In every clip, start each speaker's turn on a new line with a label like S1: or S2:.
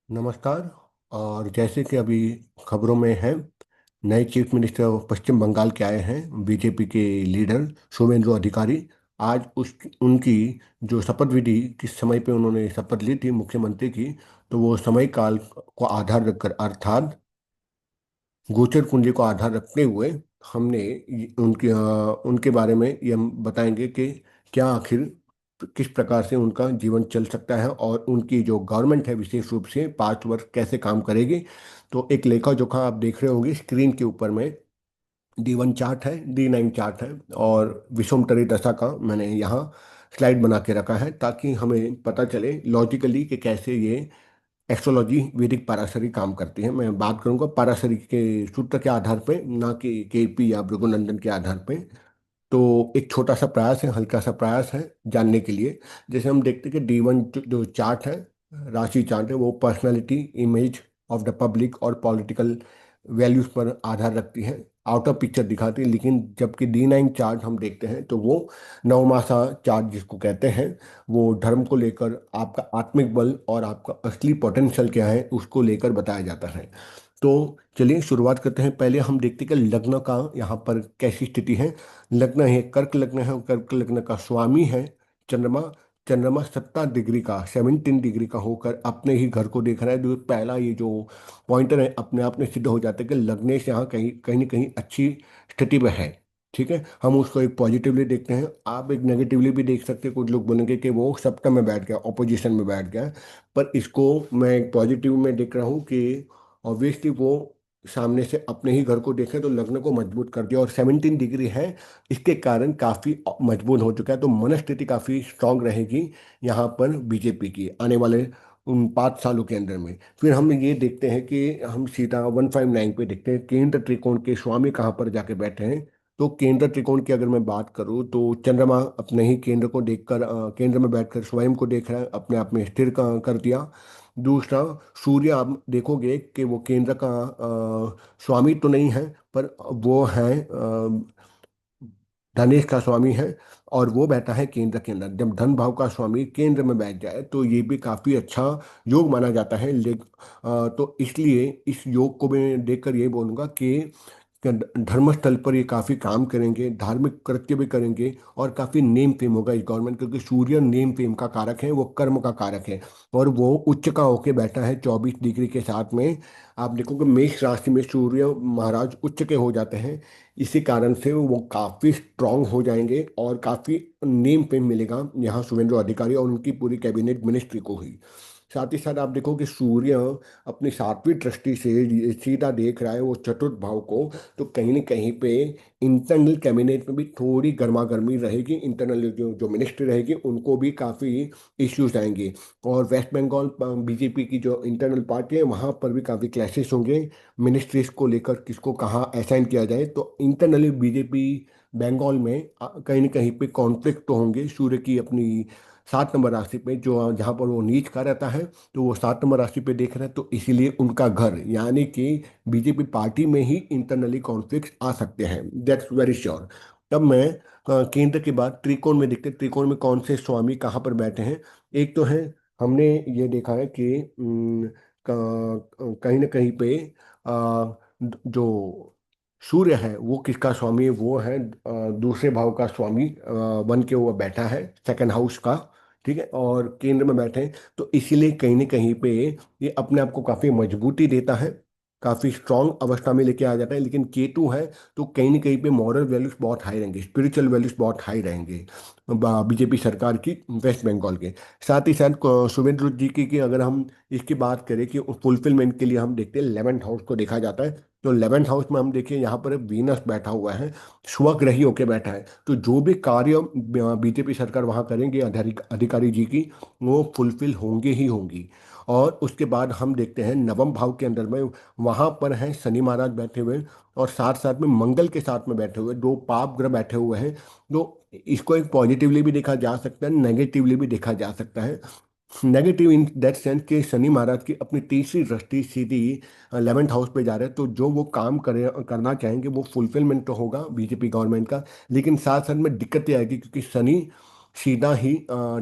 S1: नमस्कार। और जैसे कि अभी खबरों में है, नए चीफ मिनिस्टर पश्चिम बंगाल के आए हैं, बीजेपी के लीडर शुभेंदु अधिकारी। आज उस उनकी जो शपथ विधि किस समय पे उन्होंने शपथ ली थी मुख्यमंत्री की, तो वो समय काल को आधार रखकर अर्थात गोचर कुंजी को आधार रखते हुए हमने उनके बारे में ये हम बताएंगे कि क्या आखिर किस प्रकार से उनका जीवन चल सकता है और उनकी जो गवर्नमेंट है विशेष रूप से 5 वर्ष कैसे काम करेगी। तो एक लेखा जोखा आप देख रहे होंगे स्क्रीन के ऊपर में। D1 चार्ट है, D9 चार्ट है, और विषुवतरी दशा का मैंने यहाँ स्लाइड बना के रखा है ताकि हमें पता चले लॉजिकली कि कैसे ये एस्ट्रोलॉजी वैदिक पाराशरी काम करती है। मैं बात करूंगा पाराशरी के सूत्र के आधार पे, ना कि केपी या भृगुनंदन के आधार पे। तो एक छोटा सा प्रयास है, हल्का सा प्रयास है जानने के लिए। जैसे हम देखते हैं कि D1 जो चार्ट है, राशि चार्ट है, वो personality image of the public और पॉलिटिकल वैल्यूज पर आधार रखती है, आउटर पिक्चर दिखाती है। लेकिन जबकि D9 चार्ट हम देखते हैं तो वो नवमासा चार्ट जिसको कहते हैं, वो धर्म को लेकर आपका आत्मिक बल और आपका असली पोटेंशियल क्या है उसको लेकर बताया जाता है। तो चलिए शुरुआत करते हैं। पहले हम देखते हैं कि लग्न का यहाँ पर कैसी स्थिति है। लग्न है, कर्क लग्न है, और कर्क लग्न का स्वामी है चंद्रमा। चंद्रमा 17 डिग्री का, 17 डिग्री का होकर अपने ही घर को देख रहा है। जो पहला ये जो पॉइंटर है अपने आप में सिद्ध हो जाता है कि लग्नेश यहाँ कहीं कहीं न कहीं अच्छी स्थिति में है। ठीक है, हम उसको एक पॉजिटिवली देखते हैं, आप एक नेगेटिवली भी देख सकते हैं। कुछ लोग बोलेंगे कि वो सप्तम में बैठ गया, ऑपोजिशन में बैठ गया, पर इसको मैं एक पॉजिटिव में देख रहा हूँ कि ऑब्वियसली वो सामने से अपने ही घर को देखें तो लग्न को मजबूत कर दिया, और 17 डिग्री है, इसके कारण काफ़ी मजबूत हो चुका है। तो मनस्थिति काफ़ी स्ट्रांग रहेगी यहाँ पर बीजेपी की आने वाले उन 5 सालों के अंदर में। फिर हम ये देखते हैं कि हम सीधा 159 पे देखते हैं केंद्र त्रिकोण के स्वामी कहाँ पर जाके बैठे हैं। तो केंद्र त्रिकोण की अगर मैं बात करूँ तो चंद्रमा अपने ही केंद्र को देखकर केंद्र में बैठकर स्वयं को देख रहा है, अपने आप में स्थिर कर दिया। दूसरा, सूर्य आप देखोगे कि वो केंद्र का स्वामी तो नहीं है, पर वो है धनेश का स्वामी है, और वो बैठा है केंद्र के अंदर। जब धन भाव का स्वामी केंद्र में बैठ जाए तो ये भी काफी अच्छा योग माना जाता है। तो इसलिए इस योग को मैं देखकर ये बोलूंगा कि धर्मस्थल पर ये काफी काम करेंगे, धार्मिक कृत्य भी करेंगे, और काफी नेम फेम होगा इस गवर्नमेंट, क्योंकि सूर्य नेम फेम का कारक है, वो कर्म का कारक है। और वो उच्च का होके बैठा है 24 डिग्री के साथ में। आप देखोगे मेष राशि में सूर्य महाराज उच्च के हो जाते हैं, इसी कारण से वो काफी स्ट्रांग हो जाएंगे और काफी नेम फेम मिलेगा यहाँ शुभेंदु अधिकारी और उनकी पूरी कैबिनेट मिनिस्ट्री को ही। साथ ही साथ आप देखो कि सूर्य अपनी 7वीं दृष्टि से ये सीधा देख रहा है वो चतुर्थ भाव को। तो कहीं न कहीं पे इंटरनल कैबिनेट में भी थोड़ी गर्मा गर्मी रहेगी, इंटरनल जो जो मिनिस्ट्री रहेगी उनको भी काफ़ी इश्यूज आएंगे। और वेस्ट बंगाल बीजेपी की जो इंटरनल पार्टी है वहाँ पर भी काफ़ी क्लैशेस होंगे मिनिस्ट्रीज को लेकर, किसको कहाँ असाइन किया जाए। तो इंटरनली बीजेपी बंगाल में कहीं न कहीं पे कॉन्फ्लिक्ट तो होंगे। सूर्य की अपनी 7 नंबर राशि पे जो जहाँ पर वो नीच का रहता है, तो वो 7 नंबर राशि पे देख रहे हैं, तो इसीलिए उनका घर यानी कि बीजेपी पार्टी में ही इंटरनली कॉन्फ्लिक्ट आ सकते हैं, दैट्स वेरी श्योर। तब मैं केंद्र के बाद त्रिकोण में देखते हैं, त्रिकोण में कौन से स्वामी कहाँ पर बैठे हैं। एक तो है, हमने ये देखा है कि कहीं ना कहीं पे जो सूर्य है वो किसका स्वामी है, वो है दूसरे भाव का स्वामी, बन के वो बैठा है सेकंड हाउस का। ठीक है, और केंद्र में बैठे हैं, तो इसीलिए कहीं ना कहीं पे ये अपने आप को काफी मजबूती देता है, काफी स्ट्रांग अवस्था में लेके आ जाता है। लेकिन केतु है तो कहीं ना कहीं पे मॉरल वैल्यूज बहुत हाई रहेंगे, स्पिरिचुअल वैल्यूज बहुत हाई रहेंगे बीजेपी सरकार की वेस्ट बंगाल के। साथ ही साथ शुभेंद्र जी की अगर हम इसकी बात करें कि फुलफिलमेंट के लिए हम देखते हैं 11th हाउस को देखा जाता है। तो 11th हाउस में हम देखिए यहाँ पर वीनस बैठा हुआ है, स्वग्रही होके बैठा है। तो जो भी कार्य बीजेपी सरकार वहाँ करेंगे अधिकारी जी की, वो फुलफिल होंगे ही होंगी। और उसके बाद हम देखते हैं नवम भाव के अंदर में, वहाँ पर हैं शनि महाराज बैठे हुए, और साथ साथ में मंगल के साथ में बैठे हुए दो पाप ग्रह बैठे हुए हैं। तो इसको एक पॉजिटिवली भी देखा जा सकता है, नेगेटिवली भी देखा जा सकता है। नेगेटिव इन दैट सेंस कि शनि महाराज की अपनी तीसरी दृष्टि सीधी 11th हाउस पे जा रहे हैं, तो जो वो काम करे करना चाहेंगे वो फुलफिलमेंट तो होगा बीजेपी गवर्नमेंट का। लेकिन साथ साथ में दिक्कतें आएगी, क्योंकि शनि सीधा ही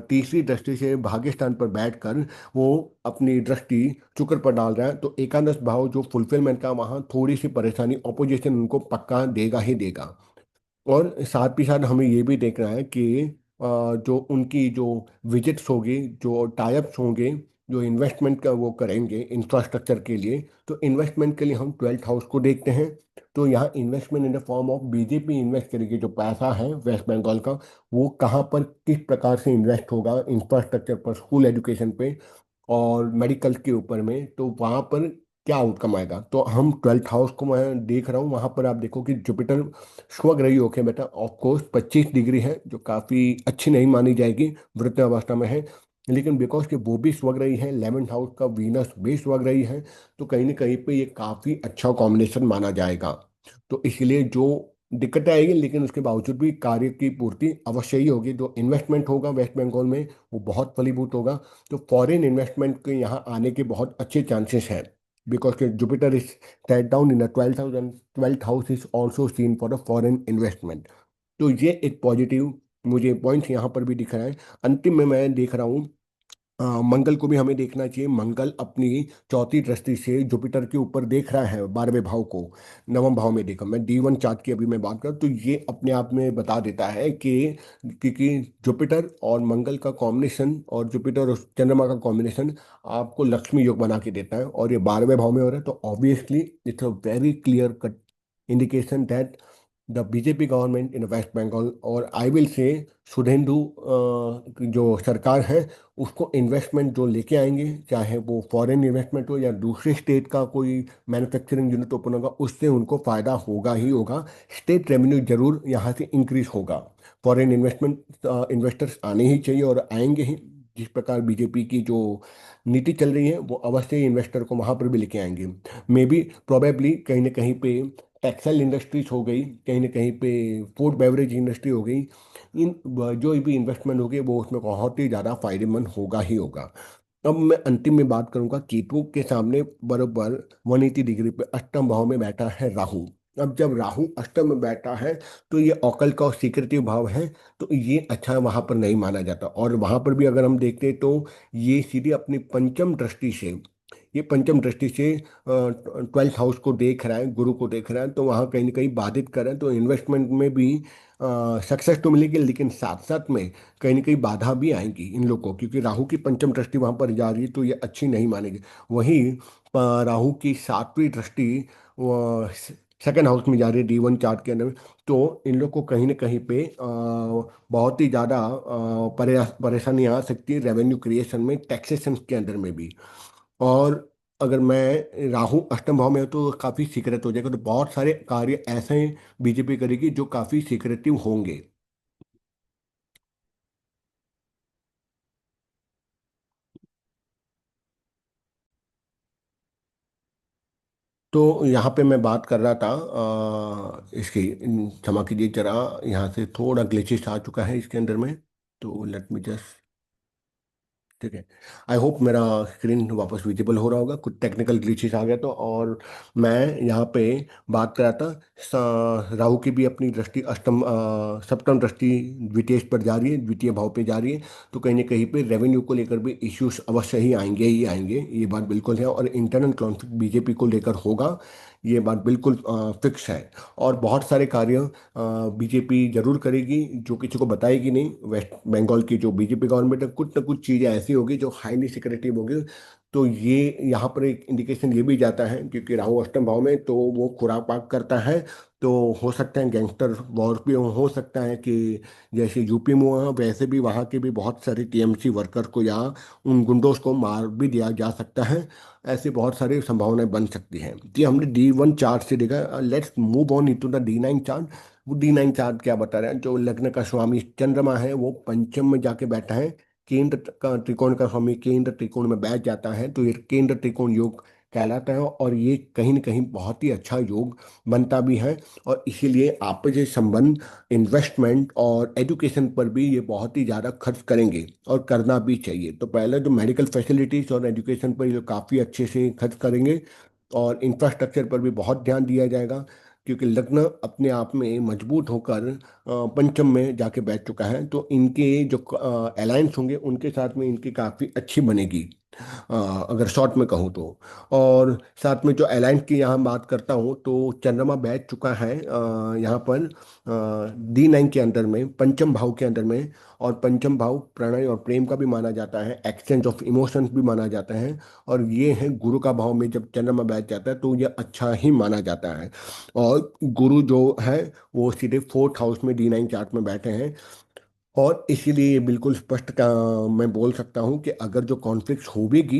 S1: तीसरी दृष्टि से भाग्य स्थान पर बैठकर वो अपनी दृष्टि शुक्र पर डाल रहा है, तो एकादश भाव जो फुलफिलमेंट का, वहाँ थोड़ी सी परेशानी, ऑपोजिशन उनको पक्का देगा ही देगा। और साथ ही साथ हमें ये भी देखना है कि जो उनकी जो विजिट्स होगी, जो टाइप्स होंगे, जो इन्वेस्टमेंट का वो करेंगे इंफ्रास्ट्रक्चर के लिए, तो इन्वेस्टमेंट के लिए हम 12th हाउस को देखते हैं। तो यहाँ investment in the form of BJP invest करेगी, जो पैसा है वेस्ट बंगाल का, वो कहाँ पर किस प्रकार से इन्वेस्ट होगा, इंफ्रास्ट्रक्चर पर, स्कूल एजुकेशन पे और मेडिकल के ऊपर में, तो वहाँ पर क्या आउटकम आएगा। तो हम 12th हाउस को मैं देख रहा हूँ, वहाँ पर आप देखो कि जुपिटर स्वग्रही होके बेटा ऑफ कोर्स 25 डिग्री है, जो काफ़ी अच्छी नहीं मानी जाएगी, वृद्ध अवस्था में है, लेकिन बिकॉज कि वो भी स्वग्रही है, 11th हाउस का वीनस भी स्वग्रही है, तो कहीं ना कहीं पे ये काफ़ी अच्छा कॉम्बिनेशन माना जाएगा। तो इसलिए जो दिक्कतें आएगी, लेकिन उसके बावजूद भी कार्य की पूर्ति अवश्य ही होगी। जो इन्वेस्टमेंट होगा वेस्ट बंगाल में, वो बहुत फलीभूत होगा। तो फॉरेन इन्वेस्टमेंट के यहाँ आने के बहुत अच्छे चांसेस हैं, बिकॉज के Jupiter is set down in the 12th house, and 12th house is also seen for the foreign investment. तो ये एक पॉजिटिव मुझे पॉइंट यहाँ पर भी दिख रहा है। अंतिम में मैं देख रहा हूँ मंगल को भी हमें देखना चाहिए। मंगल अपनी चौथी दृष्टि से जुपिटर के ऊपर देख रहा है 12वें भाव को, नवम भाव में देखा। मैं D1 चार्ट की अभी मैं बात करूँ तो ये अपने आप में बता देता है कि क्योंकि जुपिटर और मंगल का कॉम्बिनेशन और जुपिटर और चंद्रमा का कॉम्बिनेशन आपको लक्ष्मी योग बना के देता है, और ये 12वें भाव में हो रहा है, तो obviously it's a very clear cut indication that the BJP government in West Bengal, और आई विल से सुधेंदु जो सरकार है, उसको इन्वेस्टमेंट जो लेके आएंगे, चाहे वो फॉरेन इन्वेस्टमेंट हो या दूसरे स्टेट का कोई मैन्युफैक्चरिंग यूनिट ओपन होगा, उससे उनको फायदा होगा ही होगा। स्टेट रेवेन्यू जरूर यहाँ से इंक्रीज होगा। फॉरेन इन्वेस्टमेंट इन्वेस्टर्स आने ही चाहिए और आएंगे ही। जिस प्रकार बीजेपी की जो नीति चल रही है, वो अवश्य ही इन्वेस्टर को वहां पर भी लेके आएंगे। मे बी प्रोबेबली कहीं ना कहीं पे टेक्सटाइल इंडस्ट्रीज हो गई, कहीं ना कहीं पे फूड बेवरेज इंडस्ट्री हो गई, इन जो भी इन्वेस्टमेंट होगी वो उसमें बहुत ही ज़्यादा फायदेमंद होगा ही होगा। अब मैं अंतिम में बात करूंगा, केतु के सामने बरोबर 180 डिग्री पे अष्टम भाव में बैठा है राहु। अब जब राहु अष्टम में बैठा है, तो ये ऑकल्ट का सीक्रेटिव भाव है, तो ये अच्छा वहां पर नहीं माना जाता। और वहां पर भी अगर हम देखते हैं तो ये सीधे अपनी पंचम दृष्टि से, ये पंचम दृष्टि से 12th हाउस को देख रहा है, गुरु को देख रहा है, तो वहाँ कहीं ना कहीं बाधित कर रहा है। तो इन्वेस्टमेंट में भी सक्सेस तो मिलेगी, लेकिन साथ साथ में कहीं ना कहीं बाधा भी आएंगी इन लोगों को, क्योंकि राहु की पंचम दृष्टि वहाँ पर जा रही है, तो ये अच्छी नहीं मानेगी। वहीं राहु की सातवीं दृष्टि सेकेंड हाउस में जा रही है D1 चार्ट के अंदर। तो इन लोग को कहीं ना कहीं पे बहुत ही ज़्यादा परेशानी आ सकती है रेवेन्यू क्रिएशन में, टैक्सेशन के अंदर में भी। और अगर मैं राहु अष्टम भाव में हो तो काफ़ी सीक्रेट हो जाएगा, तो बहुत सारे कार्य ऐसे बीजेपी करेगी जो काफ़ी सीक्रेटिव होंगे। तो यहाँ पे मैं बात कर रहा था इसकी, क्षमा कीजिए जरा, यहाँ से थोड़ा ग्लिचेस आ चुका है इसके अंदर में, तो लेट मी जस्ट, ठीक है। आई होप मेरा स्क्रीन वापस विजिबल हो रहा होगा, कुछ टेक्निकल ग्लिचेस आ गया तो। और मैं यहाँ पे बात कर रहा था, राहु की भी अपनी दृष्टि अष्टम सप्तम दृष्टि द्वितीय पर जा रही है, द्वितीय भाव पे जा रही है, तो कहीं ना कहीं पे रेवेन्यू को लेकर भी इश्यूज अवश्य ही आएंगे, ये बात बिल्कुल है। और इंटरनल कॉन्फ्लिक्ट बीजेपी को लेकर होगा, ये बात बिल्कुल फिक्स है। और बहुत सारे कार्य बीजेपी जरूर करेगी जो किसी को बताएगी नहीं। वेस्ट बंगाल की जो बीजेपी गवर्नमेंट है, कुछ ना कुछ चीज़ें ऐसी होगी जो हाईली सिक्रेटिव होगी। तो ये यहाँ पर एक इंडिकेशन ये भी जाता है, क्योंकि राहु अष्टम भाव में, तो वो खुराक पाक करता है, तो हो सकता है गैंगस्टर वॉर भी हो सकता है कि जैसे यूपी में हुआ, वैसे भी वहाँ के भी बहुत सारे टीएमसी वर्कर को या उन गुंडों को मार भी दिया जा सकता है। ऐसी बहुत सारी संभावनाएं बन सकती हैं। जी, हमने D1 चार्ट से देखा, let's move on into the D9 chart. वो D9 चार्ट क्या बता रहे हैं, जो लग्न का स्वामी चंद्रमा है वो पंचम में जाके बैठा है, केंद्र का त्रिकोण का स्वामी केंद्र त्रिकोण में बैठ जाता है, तो ये केंद्र त्रिकोण योग कहलाता है, और ये कहीं ना कहीं बहुत ही अच्छा योग बनता भी है। और इसीलिए आपसे संबंध, इन्वेस्टमेंट और एजुकेशन पर भी ये बहुत ही ज़्यादा खर्च करेंगे, और करना भी चाहिए। तो पहले तो मेडिकल फैसिलिटीज़ और एजुकेशन पर ये काफ़ी अच्छे से खर्च करेंगे, और इंफ्रास्ट्रक्चर पर भी बहुत ध्यान दिया जाएगा। क्योंकि लग्न अपने आप में मजबूत होकर पंचम में जाके बैठ चुका है, तो इनके जो अलायंस होंगे उनके साथ में इनकी काफ़ी अच्छी बनेगी, अगर शॉर्ट में कहूँ तो। और साथ में जो अलायंस की यहाँ बात करता हूँ तो चंद्रमा बैठ चुका है यहाँ पर D9 के अंदर में, पंचम भाव के अंदर में। और पंचम भाव प्रणय और प्रेम का भी माना जाता है, एक्सचेंज ऑफ इमोशंस भी माना जाता है। और ये है गुरु का भाव में जब चंद्रमा बैठ जाता है तो ये अच्छा ही माना जाता है। और गुरु जो है वो सीधे फोर्थ हाउस में D9 चार्ट में बैठे हैं। और इसीलिए ये बिल्कुल स्पष्ट का मैं बोल सकता हूँ कि अगर जो कॉन्फ्लिक्ट होगी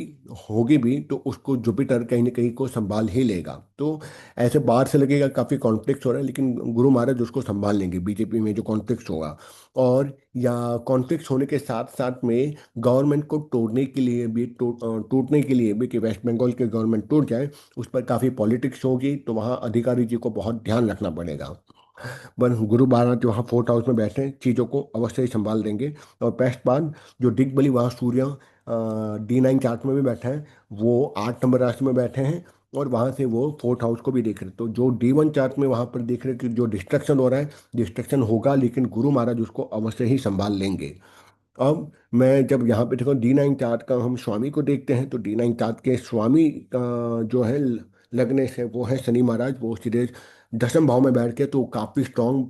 S1: होगी भी तो उसको जुपिटर कहीं ना कहीं को संभाल ही लेगा। तो ऐसे बाहर से लगेगा काफ़ी कॉन्फ्लिक्ट हो रहा है, लेकिन गुरु महाराज उसको संभाल लेंगे बीजेपी में जो कॉन्फ्लिक्ट होगा। और या कॉन्फ्लिक्ट होने के साथ साथ में गवर्नमेंट को तोड़ने के लिए भी टूटने के लिए भी कि वेस्ट बंगाल के गवर्नमेंट टूट जाए, उस पर काफ़ी पॉलिटिक्स होगी, तो वहाँ अधिकारी जी को बहुत ध्यान रखना पड़ेगा। वन गुरु महाराज वहाँ फोर्थ हाउस में बैठे हैं, चीज़ों को अवश्य ही संभाल देंगे। और बेस्ट बात, जो दिग्बली वहाँ सूर्य D9 चार्ट में भी बैठे हैं, वो 8 नंबर राशि में बैठे हैं। और वहाँ से वो फोर्थ हाउस को भी देख रहे हैं, तो जो D1 चार्ट में वहाँ पर देख रहे हैं कि जो डिस्ट्रक्शन हो रहा है, डिस्ट्रक्शन होगा, लेकिन गुरु महाराज उसको अवश्य ही संभाल लेंगे। अब मैं जब यहाँ पे देखो D9 चार्ट का हम स्वामी को देखते हैं, तो D9 चार्ट के स्वामी का जो है लग्नेश है वो है शनि महाराज। वो सीधे 10वें भाव में बैठ के तो काफी स्ट्रांग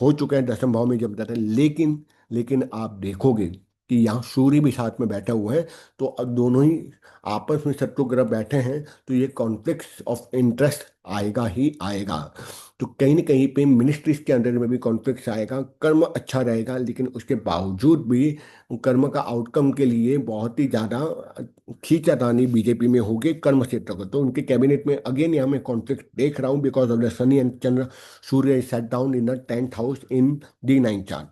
S1: हो चुके हैं 10वें भाव में जब जाते हैं। लेकिन लेकिन आप देखोगे कि यहाँ सूर्य भी साथ में बैठा हुआ है, तो अब दोनों ही आपस में शत्रु ग्रह बैठे हैं, तो ये कॉन्फ्लिक्ट ऑफ इंटरेस्ट आएगा ही आएगा। तो कहीं ना कहीं पे मिनिस्ट्रीज के अंदर में भी कॉन्फ्लिक्ट आएगा। कर्म अच्छा रहेगा, लेकिन उसके बावजूद भी कर्म का आउटकम के लिए बहुत ही ज़्यादा खींचातानी बीजेपी में होगी कर्म क्षेत्र को। तो उनके कैबिनेट में अगेन यहाँ मैं कॉन्फ्लिक्ट देख रहा हूँ, because of the Sunny and Chandra Surya set down in the 10th house in D9 chart.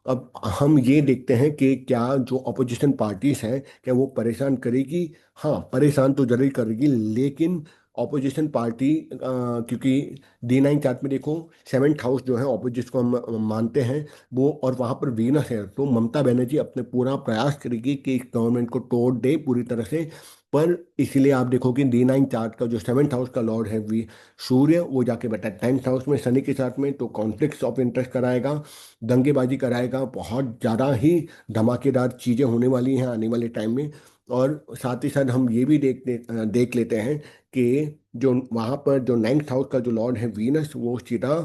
S1: अब हम ये देखते हैं कि क्या जो अपोजिशन पार्टीज हैं क्या वो परेशान करेगी। हाँ, परेशान तो जरूर करेगी, लेकिन ऑपोजिशन पार्टी क्योंकि D9 चार्ट में देखो 7th हाउस जो है ऑपोजिट को हम मानते हैं वो, और वहाँ पर वीनस है, तो ममता बनर्जी अपने पूरा प्रयास करेगी कि इस गवर्नमेंट को तोड़ दे पूरी तरह से। पर इसलिए आप देखो कि D9 चार्ट का जो 7th हाउस का लॉर्ड है वी सूर्य, वो जाके बैठा है 10th हाउस में शनि के साथ में, तो कॉन्फ्लिक्ट ऑफ इंटरेस्ट कराएगा, दंगेबाजी कराएगा, बहुत ज़्यादा ही धमाकेदार चीज़ें होने वाली हैं आने वाले टाइम में। और साथ ही साथ हम ये भी देख लेते हैं कि जो वहाँ पर जो 9th हाउस का जो लॉर्ड है वीनस, वो सीधा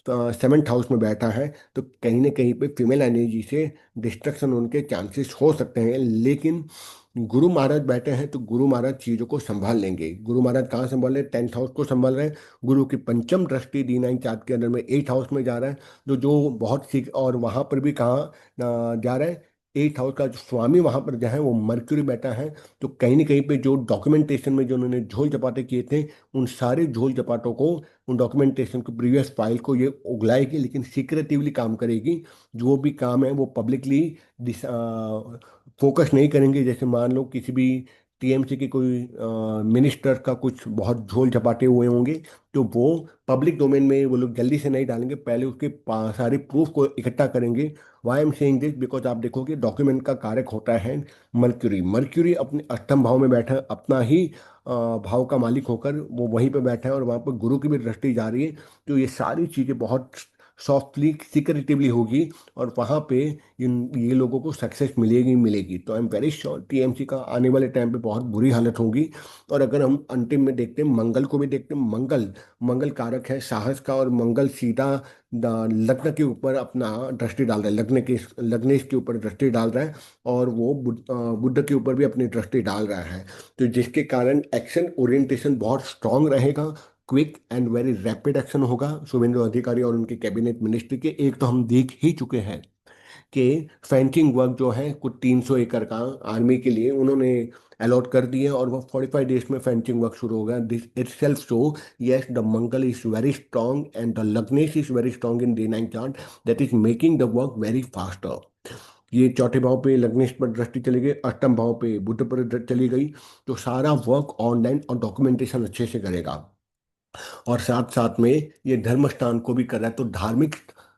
S1: 7th हाउस में बैठा है, तो कहीं ना कहीं पे फीमेल एनर्जी से डिस्ट्रक्शन होने के चांसेस हो सकते हैं। लेकिन गुरु महाराज बैठे हैं तो गुरु महाराज चीज़ों को संभाल लेंगे। गुरु महाराज कहाँ संभाल रहे हैं? 10th हाउस को संभाल रहे हैं। गुरु की पंचम दृष्टि D9 चार्ट के अंदर में 8th हाउस में जा रहा है, तो जो बहुत सीख, और वहाँ पर भी कहाँ जा रहा है? 8th हाउस का जो स्वामी वहाँ पर जहाँ है वो मर्क्यूरी बैठा है। तो कहीं ना कहीं पे जो डॉक्यूमेंटेशन में जो उन्होंने झोल झपाटे किए थे, उन सारे झोल झपाटों को, उन डॉक्यूमेंटेशन को, प्रीवियस फाइल को ये उगलाएगी, लेकिन सीक्रेटिवली काम करेगी। जो भी काम है वो पब्लिकली फोकस नहीं करेंगे। जैसे मान लो किसी भी TMC की कोई मिनिस्टर का कुछ बहुत झोल झपाटे हुए होंगे, तो वो पब्लिक डोमेन में वो लोग जल्दी से नहीं डालेंगे, पहले उसके सारे प्रूफ को इकट्ठा करेंगे। Why am saying this because आप देखोगे डॉक्यूमेंट का कारक होता है मर्क्यूरी। मर्क्यूरी अपने 8वें भाव में बैठा है, अपना ही भाव का मालिक होकर वो वहीं पे बैठा है, और वहाँ पर गुरु की भी दृष्टि जा रही है। तो ये सारी चीज़ें बहुत सॉफ्टली सिक्रेटिवली होगी, और वहाँ पे इन ये लोगों को सक्सेस मिलेगी ही मिलेगी। तो I am very sure TMC का आने वाले टाइम पे बहुत बुरी हालत होगी। और अगर हम अंतिम में देखते हैं, मंगल को भी देखते हैं, मंगल मंगल कारक है साहस का, और मंगल सीधा लग्न के ऊपर अपना दृष्टि डाल रहा है, लग्नेश के ऊपर दृष्टि डाल रहा है। और वो बुध के ऊपर भी अपनी दृष्टि डाल रहा है। तो जिसके कारण एक्शन ओरिएंटेशन बहुत स्ट्रांग रहेगा, quick and very rapid action होगा शुभेंदु अधिकारी और उनके कैबिनेट मिनिस्ट्री के। एक तो हम देख ही चुके हैं कि फैंकिंग वर्क जो है कुछ 300 एकड़ का आर्मी के लिए उन्होंने अलॉट कर दिए, और वो 45 डेज में फैंकिंग वर्क शुरू हो गया। This itself show yes the Mangal is very strong and the Lagnesh is very strong in D9 chart, that is making the work very faster. ये चौथे भाव पे लग्नेश पर दृष्टि चली गई, अष्टम भाव पे बुध पर चली गई, तो सारा वर्क ऑनलाइन और डॉक्यूमेंटेशन अच्छे से करेगा। और साथ साथ में ये धर्म स्थान को भी कर रहा है, तो धार्मिक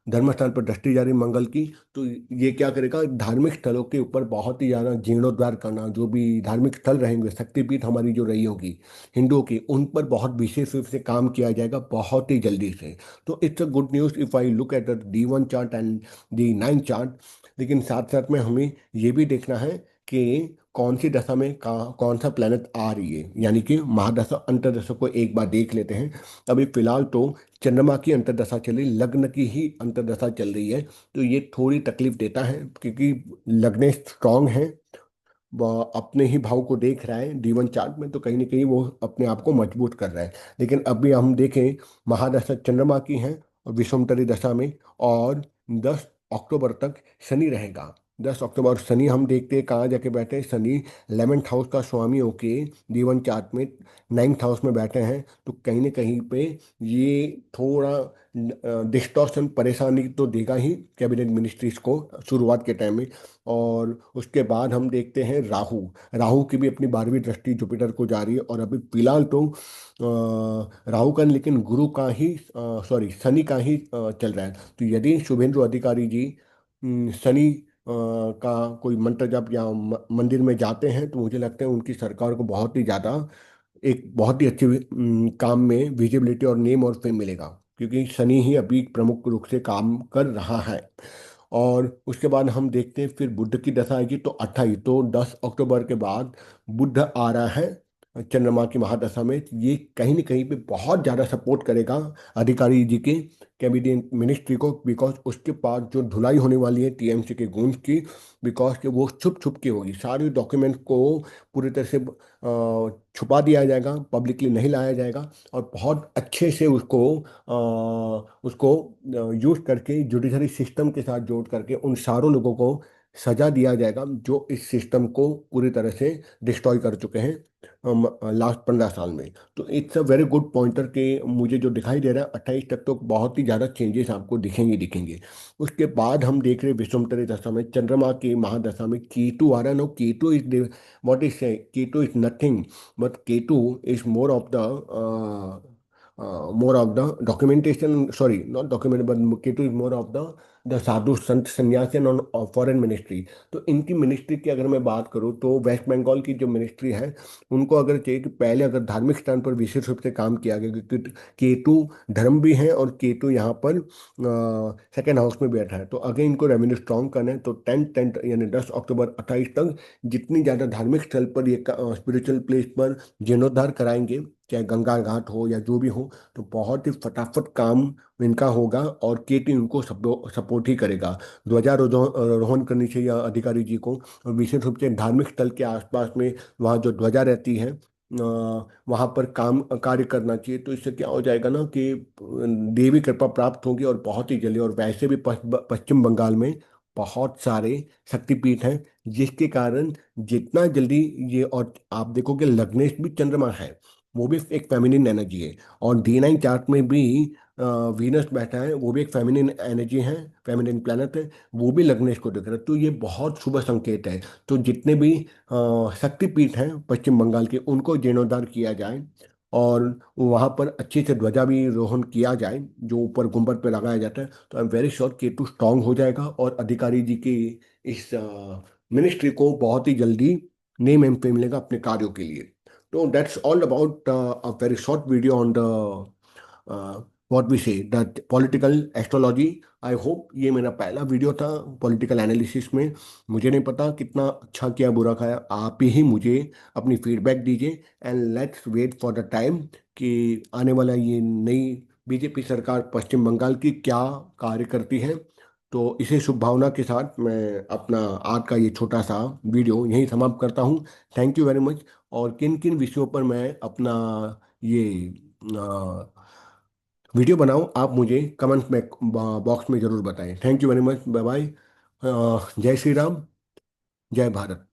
S1: धर्मस्थल पर दृष्टि जारी मंगल की। तो ये क्या करेगा, धार्मिक स्थलों के ऊपर बहुत ही ज़्यादा जीर्णोद्धार करना, जो भी धार्मिक स्थल रहेंगे, शक्तिपीठ हमारी जो रही होगी हिंदुओं की, उन पर बहुत विशेष रूप से काम किया जाएगा बहुत ही जल्दी से। तो it's a good news if I look at the D1 chart and D9 chart. लेकिन साथ साथ में हमें ये भी देखना है कि कौन सी दशा में कौन सा प्लेनेट आ रही है, यानी कि महादशा अंतर्दशा को एक बार देख लेते हैं। अभी फिलहाल तो चंद्रमा की अंतर्दशा चल रही, लग्न की ही अंतर्दशा चल रही है। तो ये थोड़ी तकलीफ देता है, क्योंकि लग्न स्ट्रांग है, वह अपने ही भाव को देख रहा है D1 चार्ट में, तो कहीं ना कहीं वो अपने आप को मजबूत कर रहा है। लेकिन अभी हम देखें, महादशा चंद्रमा की है और विषमतरी दशा में, और 10 अक्टूबर तक शनि रहेगा। 10 अक्टूबर, और शनि हम देखते हैं कहाँ जाके बैठे हैं। शनि 11th हाउस का स्वामी होके D1 चार्ट में 9th हाउस में बैठे हैं। तो कहीं ना कहीं पे ये थोड़ा डिस्टॉर्शन, परेशानी तो देगा ही कैबिनेट मिनिस्ट्रीज को शुरुआत के टाइम में। और उसके बाद हम देखते हैं राहु। राहु की भी अपनी 12वीं दृष्टि जुपिटर को जा रही है, और अभी फिलहाल तो राहु का, लेकिन गुरु का ही, सॉरी शनि का ही चल रहा है। तो यदि शुभेंदु अधिकारी जी शनि का कोई मंत्र जप या मंदिर में जाते हैं, तो मुझे लगता है उनकी सरकार को बहुत ही ज़्यादा, एक बहुत ही अच्छे काम में विजिबिलिटी और नेम और फेम मिलेगा, क्योंकि शनि ही अभी प्रमुख रूप से काम कर रहा है। और उसके बाद हम देखते हैं फिर बुध की दशा आएगी, तो 28, तो 10 अक्टूबर के बाद बुध आ रहा है चंद्रमा की महादशा में। ये कहीं ना कहीं पे बहुत ज़्यादा सपोर्ट करेगा अधिकारी जी के कैबिनेट मिनिस्ट्री को, बिकॉज उसके पास जो धुलाई होने वाली है TMC के गुन्स की, बिकॉज कि वो छुप छुप के होगी, सारी डॉक्यूमेंट को पूरी तरह से छुपा दिया जाएगा, पब्लिकली नहीं लाया जाएगा, और बहुत अच्छे से उसको यूज करके जुडिशरी सिस्टम के साथ जोड़ करके उन सारों लोगों को सजा दिया जाएगा जो इस सिस्टम को पूरी तरह से डिस्ट्रॉय कर चुके हैं लास्ट 15 साल में। तो it's a very good pointer के मुझे जो दिखाई दे रहा है 28 तक तो बहुत ही ज़्यादा चेंजेस आपको दिखेंगे दिखेंगे। उसके बाद हम देख रहे हैं विषुमतरी दशा में चंद्रमा की महादशा में केतु आ रहा है। No, Ketu is what is Ketu is nothing, but Ketu is more of the documentation, sorry, not document, but Ketu is more of the साधु संत सन्यासी और फॉरेन मिनिस्ट्री। तो इनकी मिनिस्ट्री की अगर मैं बात करूँ, तो वेस्ट बंगाल की जो मिनिस्ट्री है, उनको अगर चाहिए कि पहले अगर धार्मिक स्थान पर विशेष रूप से काम किया गया, क्योंकि केतु धर्म भी है और केतु यहाँ पर सेकेंड हाउस में बैठा है। तो अगर इनको रेवेन्यू स्ट्रॉन्ग करना है, तो 10 यानी 10 अक्टूबर 28 तक जितनी ज़्यादा धार्मिक स्थल पर, ये स्पिरिचुअल प्लेस पर जीर्णोद्धार कराएंगे, चाहे गंगा घाट हो या जो भी हो, तो बहुत ही फटाफट काम इनका होगा, और केटी उनको सपोर्ट ही करेगा। ध्वजारोहण करनी चाहिए अधिकारी जी को, और विशेष रूप से धार्मिक स्थल के आसपास में वहाँ जो ध्वजा रहती है वहाँ पर काम कार्य करना चाहिए। तो इससे क्या हो जाएगा ना कि देवी कृपा प्राप्त होगी, और बहुत ही जल्दी। और वैसे भी पश्चिम बंगाल में बहुत सारे शक्तिपीठ हैं, जिसके कारण जितना जल्दी ये, और आप देखोगे लग्नेश भी चंद्रमा है, वो भी एक फेमिनिन एनर्जी है। और D9 चार्ट में भी वीनस बैठा है, वो भी एक फेमिनिन एनर्जी है, फेमिनिन प्लैनेट है, वो भी लग्नेश को देख रहा है। तो ये बहुत शुभ संकेत है। तो जितने भी शक्तिपीठ हैं पश्चिम बंगाल के, उनको जीर्णोद्धार किया जाए, और वहाँ पर अच्छे से ध्वजा भी रोहण किया जाए जो ऊपर गुंबद पे लगाया जाता है। तो I am very sure Ketu strong हो जाएगा, और अधिकारी जी की इस मिनिस्ट्री को बहुत ही जल्दी नेम एम पे मिलेगा अपने कार्यों के लिए। तो that's all about a very short video on the what we say the political astrology. I hope ये मेरा पहला वीडियो था पॉलिटिकल एनालिसिस में। मुझे नहीं पता कितना अच्छा किया बुरा खाया, आप ही मुझे अपनी फीडबैक दीजिए, and let's wait for the time कि आने वाला ये नई बीजेपी सरकार पश्चिम बंगाल की क्या कार्य करती है। तो इसे शुभ भावना के साथ मैं अपना आज का ये छोटा सा वीडियो यहीं समाप्त करता हूँ। Thank you very much. और किन किन विषयों पर मैं अपना ये वीडियो बनाऊं, आप मुझे कमेंट में बॉक्स में ज़रूर बताएं। Thank you very much, bye bye. जय श्री राम, जय भारत।